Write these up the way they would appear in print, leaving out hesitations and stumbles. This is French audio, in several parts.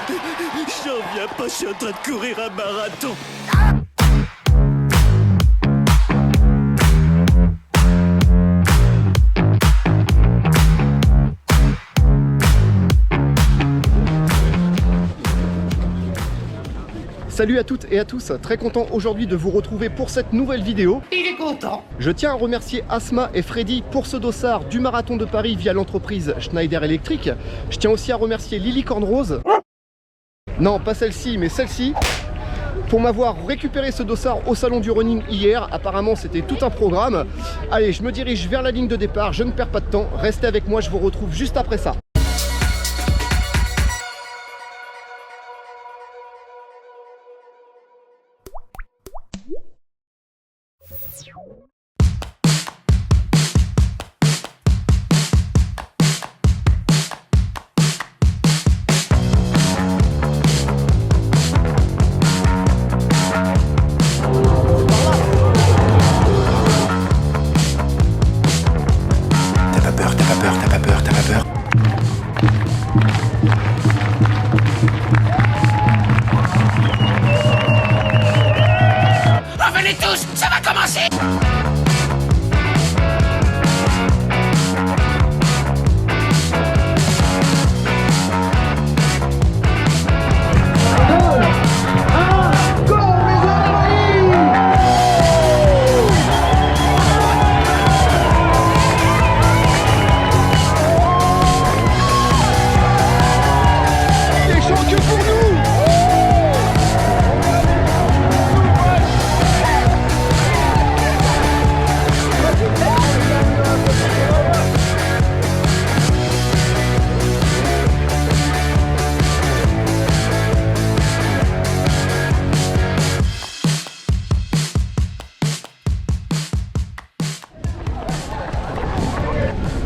J'en viens pas, je suis en train de courir un marathon. Salut à toutes et à tous, très content aujourd'hui de vous retrouver pour cette nouvelle vidéo. Il est content. Je tiens à remercier Asma et Freddy pour ce dossard du marathon de Paris via l'entreprise Schneider Electric. Je tiens aussi à remercier Lily Cornrose, non pas celle-ci mais celle-ci, pour m'avoir récupéré ce dossard au salon du running hier. Apparemment c'était tout un programme. Allez, je me dirige vers la ligne de départ, je ne perds pas de temps, restez avec moi, je vous retrouve juste après ça. Revenez tous, ça va commencer.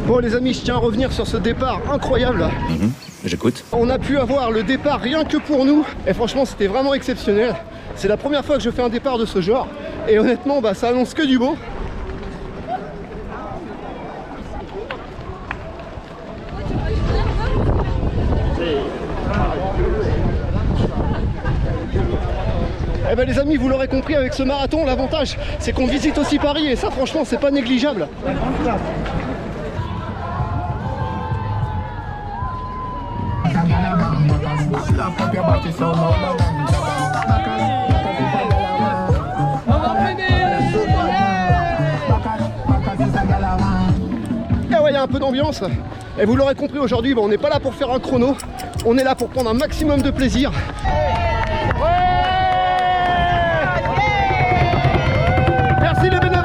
Bon les amis, je tiens à revenir sur ce départ incroyable. J'écoute. On a pu avoir le départ rien que pour nous et franchement c'était vraiment exceptionnel. C'est la première fois que je fais un départ de ce genre et honnêtement bah, ça annonce que du beau. Eh ben les amis, vous l'aurez compris, avec ce marathon, l'avantage c'est qu'on visite aussi Paris et ça franchement c'est pas négligeable. Et ouais, il y a un peu d'ambiance. Et vous l'aurez compris aujourd'hui, on n'est pas là pour faire un chrono, on est là pour prendre un maximum de plaisir. Merci les bénévoles.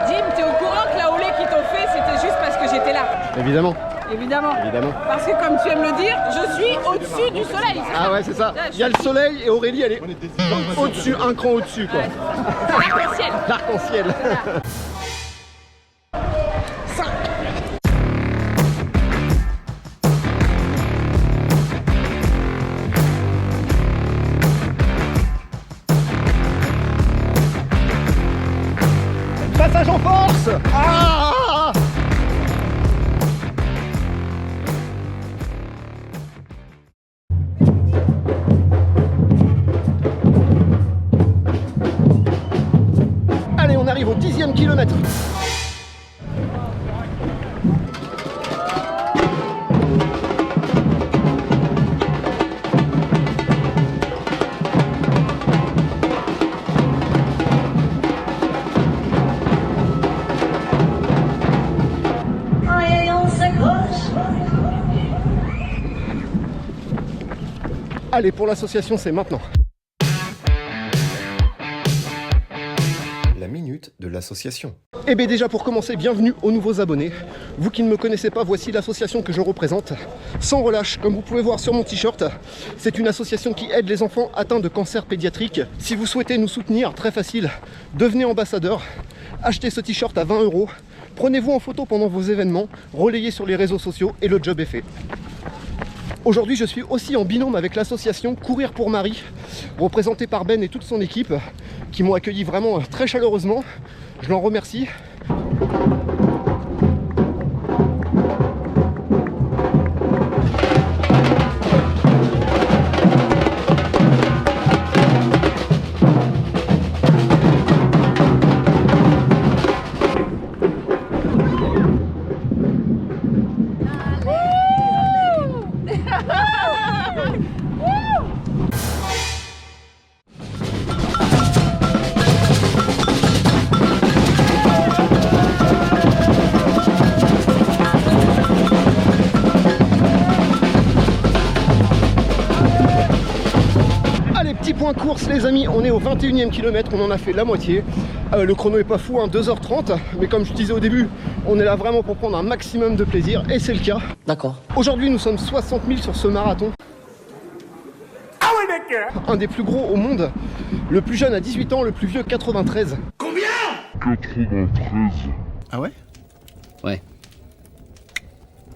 Jim, t'es au courant que la olé qu'ils t'ont fait, c'était juste parce que j'étais là? Évidemment. Évidemment. Évidemment. Parce que comme tu aimes le dire, je suis au-dessus du soleil. Ah ouais, c'est ça. Il y a le soleil et Aurélie, elle est au-dessus, un cran au-dessus quoi. C'est l'arc-en-ciel. L'arc-en-ciel. Passage en force. Ah! Allez, on arrive au 10e kilomètre. Allez, pour l'association, c'est maintenant. La minute de l'association. Eh bien déjà pour commencer, bienvenue aux nouveaux abonnés. Vous qui ne me connaissez pas, voici l'association que je représente. Sans relâche, comme vous pouvez voir sur mon t-shirt, c'est une association qui aide les enfants atteints de cancer pédiatrique. Si vous souhaitez nous soutenir, très facile, devenez ambassadeur, achetez ce t-shirt à 20 €, prenez-vous en photo pendant vos événements, relayez sur les réseaux sociaux et le job est fait. Aujourd'hui, je suis aussi en binôme avec l'association Courir pour Marie, représentée par Ben et toute son équipe, qui m'ont accueilli vraiment très chaleureusement. Je l'en remercie. Petit point course les amis, on est au 21e kilomètre, on en a fait la moitié. Le chrono est pas fou, hein, 2h30, mais comme je disais au début, on est là vraiment pour prendre un maximum de plaisir, et c'est le cas. D'accord. Aujourd'hui nous sommes 60 000 sur ce marathon. Ah ouais d'accord. Un des plus gros au monde, le plus jeune à 18 ans, le plus vieux 93. Combien? 93. Ah ouais? Ouais.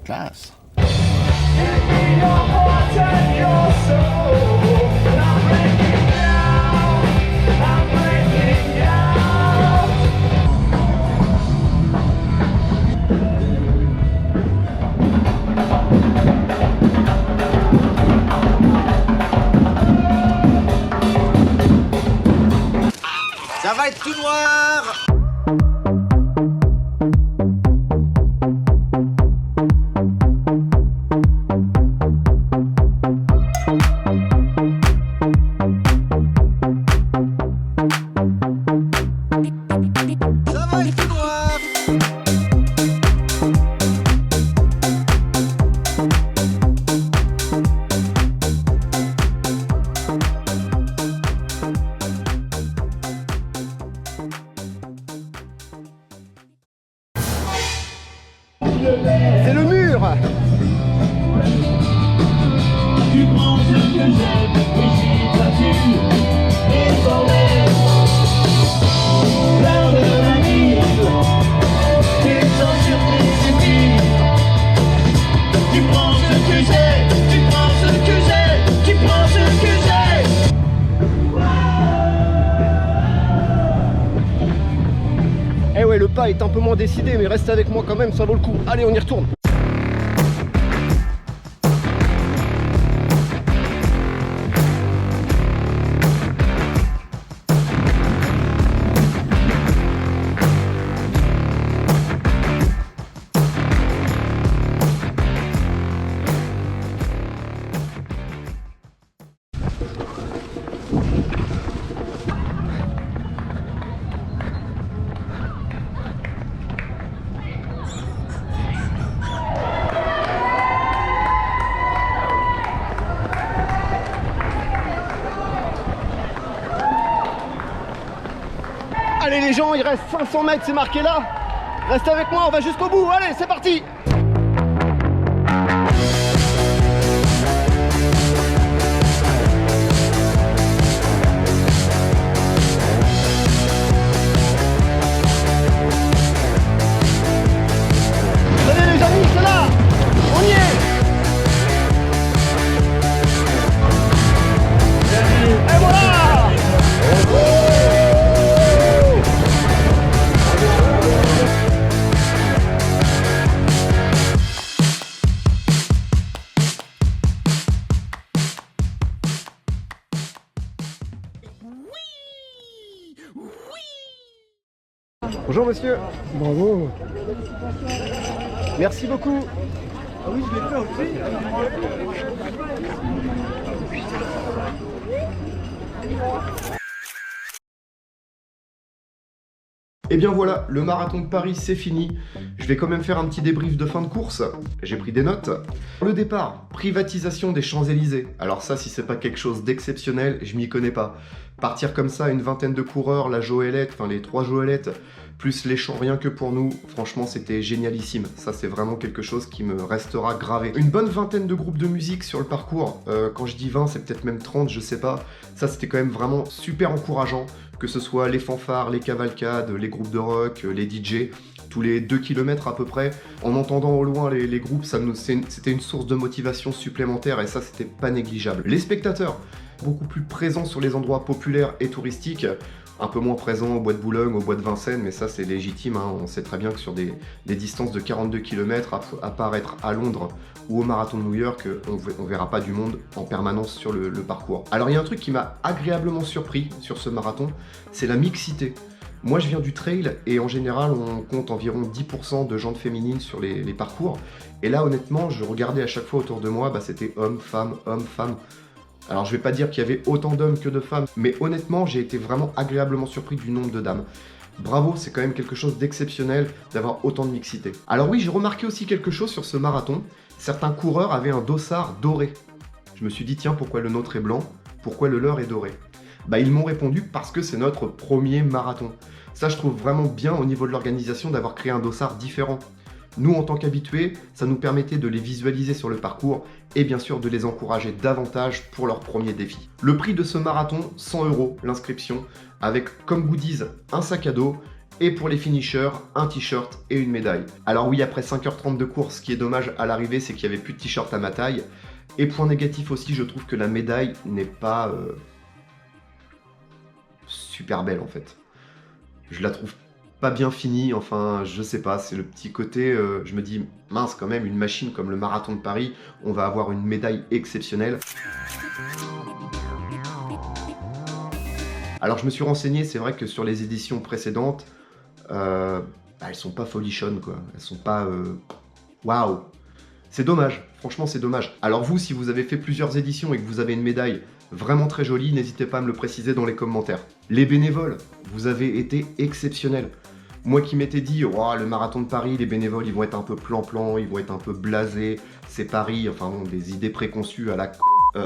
Classe. Ça va être tout noir. Ça va être tout noir. C'est le mur. Tu prends ce que j'aime, et j'y t'attire, et ton air, plein de la vie, descends sur tes épines. Tu prends ce que j'ai, tu prends ce que j'ai, tu prends ce que j'ai. Eh ouais, le pas est un peu moins décidé, mais reste avec moi quand même, ça vaut le coup. Allez, on y retourne. Allez les gens, il reste 500 mètres, c'est marqué là. Reste avec moi, on va jusqu'au bout. Allez, c'est parti. Allez les amis, c'est là. On y est. Et voilà. Bonjour monsieur. Bravo. Merci beaucoup. Ah oui, je l'ai fait aussi. Et bien voilà, le marathon de Paris c'est fini. Je vais quand même faire un petit débrief de fin de course. J'ai pris des notes. Le départ, privatisation des Champs-Élysées. Alors ça, si c'est pas quelque chose d'exceptionnel, je m'y connais pas. Partir comme ça, une vingtaine de coureurs, la Joëlette, enfin les 3 Joëlettes, plus les champs rien que pour nous, franchement c'était génialissime. Ça c'est vraiment quelque chose qui me restera gravé. Une bonne vingtaine de groupes de musique sur le parcours. Quand je dis 20, c'est peut-être même 30, je sais pas. Ça c'était quand même vraiment super encourageant. Que ce soit les fanfares, les cavalcades, les groupes de rock, les DJ, tous les 2 km à peu près. En entendant au loin les groupes, c'était une source de motivation supplémentaire et ça, c'était pas négligeable. Les spectateurs, beaucoup plus présents sur les endroits populaires et touristiques, un peu moins présents au bois de Boulogne, au bois de Vincennes, mais ça c'est légitime, hein. On sait très bien que sur des distances de 42 km, à part être à Londres ou au marathon de New York, on verra pas du monde en permanence sur le parcours. Alors il y a un truc qui m'a agréablement surpris sur ce marathon, c'est la mixité. Moi je viens du trail et en général on compte environ 10% de jantes féminines sur les parcours. Et là honnêtement je regardais à chaque fois autour de moi, c'était hommes, femmes, hommes, femmes. Alors je vais pas dire qu'il y avait autant d'hommes que de femmes, mais honnêtement j'ai été vraiment agréablement surpris du nombre de dames. Bravo, c'est quand même quelque chose d'exceptionnel d'avoir autant de mixité. Alors oui, j'ai remarqué aussi quelque chose sur ce marathon, certains coureurs avaient un dossard doré. Je me suis dit tiens, pourquoi le nôtre est blanc, pourquoi le leur est doré? Ils m'ont répondu parce que c'est notre premier marathon. Ça je trouve vraiment bien au niveau de l'organisation d'avoir créé un dossard différent. Nous, en tant qu'habitués, ça nous permettait de les visualiser sur le parcours et bien sûr de les encourager davantage pour leur premier défi. Le prix de ce marathon, 100 € l'inscription, avec comme goodies un sac à dos et pour les finishers, un t-shirt et une médaille. Alors oui, après 5h30 de course, ce qui est dommage à l'arrivée, c'est qu'il n'y avait plus de t-shirt à ma taille. Et point négatif aussi, je trouve que la médaille n'est pas super belle en fait. Je la trouve pas bien fini, enfin je sais pas, c'est le petit côté, je me dis mince quand même, une machine comme le marathon de Paris, on va avoir une médaille exceptionnelle. Alors je me suis renseigné, c'est vrai que sur les éditions précédentes, elles sont pas folichonnes quoi, elles sont pas waouh. C'est dommage, franchement c'est dommage. Alors vous, si vous avez fait plusieurs éditions et que vous avez une médaille vraiment très jolie, n'hésitez pas à me le préciser dans les commentaires. Les bénévoles, vous avez été exceptionnels. Moi qui m'étais dit, oh, le marathon de Paris, les bénévoles, ils vont être un peu plan-plan, ils vont être un peu blasés, c'est Paris, enfin bon, des idées préconçues à la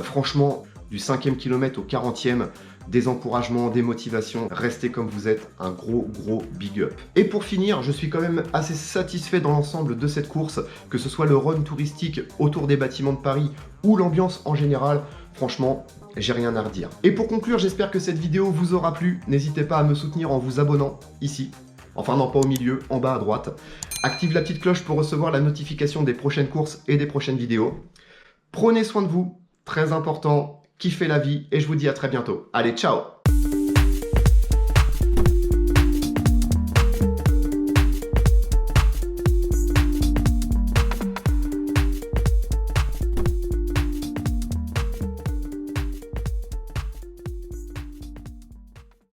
franchement, du 5e kilomètre au 40e, des encouragements, des motivations, restez comme vous êtes, un gros big up. Et pour finir, je suis quand même assez satisfait dans l'ensemble de cette course, que ce soit le run touristique autour des bâtiments de Paris ou l'ambiance en général, franchement, j'ai rien à redire. Et pour conclure, j'espère que cette vidéo vous aura plu, n'hésitez pas à me soutenir en vous abonnant ici. Enfin non, pas au milieu, en bas à droite. Active la petite cloche pour recevoir la notification des prochaines courses et des prochaines vidéos. Prenez soin de vous, très important, kiffez la vie et je vous dis à très bientôt. Allez, ciao!